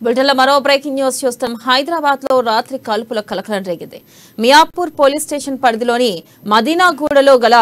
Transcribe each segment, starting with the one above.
బులెటిన్లో మరో breaking news చూస్తాం. హైదరాబాద్ లో రాత్రి కాల్పుల కలకలం రేగింది. మియాపూర్ పోలీస్ స్టేషన్ పరిధిలోని మదీనాగూడలో గల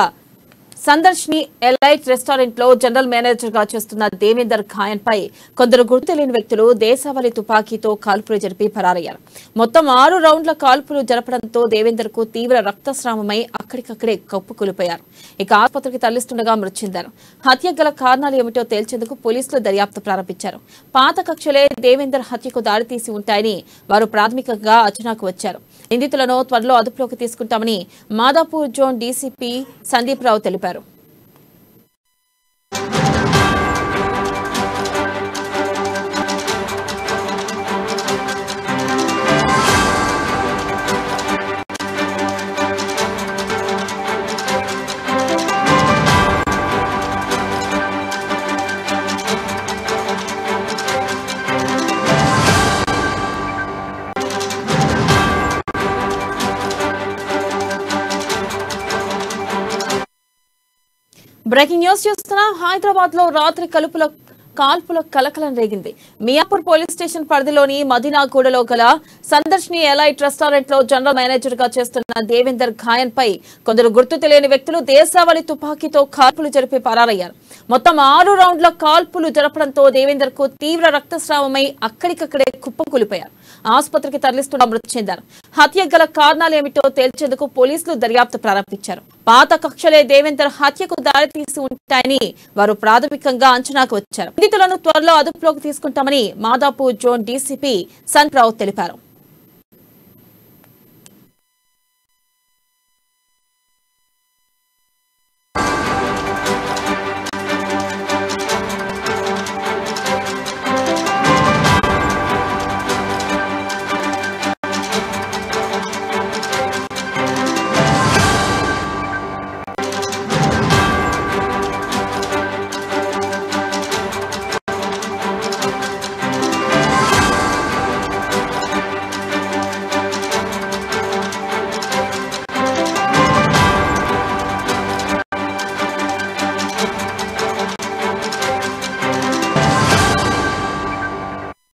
సందర్శిని ఎలైట్ రెస్టారెంట్ లో జనరల్ మేనేజర్ గా చేస్తున్న దేవేందర్ ఖాయన్పై కొందరు గుర్తు తెలియని వ్యక్తులు దేశావళి తుపాకీతో కాల్పులు జరిపి పరారయ్యారు. మొత్తం 6 రౌండ్ల కాల్పులు జరపడంతో దేవేందర్ కు తీవ్ర రక్తస్రావమై అక్కడికక్కడే కప్పుకూలిపోయారు. ఇక ఆసుపత్రికి తరలిస్తుండగా మృతి చెందారు. హత్య గల కారణాలు ఏమిటో తేల్చేందుకు పోలీసులు దర్యాప్తు ప్రారంభించారు. పాత కక్షలే దేవేందర్ హత్యకు దారితీసి ఉంటాయని వారు ప్రాథమికంగా అంచనాకు వచ్చారు. నిందితులను త్వరలో అదుపులోకి తీసుకుంటామని మాదాపూర్ జోన్ డీసీపీ సందీప్ రావు తెలిపారు. బ్రేకింగ్ న్యూస్ చూస్తున్నా. హైదరాబాద్ లో రాత్రి కాల్పుల కలకలం రేగింది. మియాపూర్ పోలీస్ స్టేషన్ పరిధిలోని మదీనాగూడలో గల సందర్శిని ఎలైట్ రెస్టారెంట్ లో జనరల్ మేనేజర్ గా చేస్తున్న దేవేందర్ ఖాయన్ పై కొందరు గుర్తు తెలియని వ్యక్తులు దేశావళి తుపాకీతో కాల్పులు జరిపి పరారయ్యారు. మొత్తం 6 రౌండ్ల కాల్పులు జరపడంతో దేవేందర్ కు తీవ్ర రక్తస్రావమై అక్కడికక్కడే కుప్పకూలిపోయారు. ఆసుపత్రికి తరలిస్తుండగా మృతి చెందారు. హత్య గల కారణాలు ఏమిటో తేల్చేందుకు పోలీసులు దర్యాప్తు ప్రారంభించారు. పాత కక్షలే దేవేందర్ హత్యకు దారితీసి ఉంటాయని వారు ప్రాథమికంగా అంచనాకు వచ్చారు. నిందితులను త్వరలో అదుపులోకి తీసుకుంటామని మాదాపూర్ జోన్ డీసీపీ సందీప్ రావు తెలిపారు.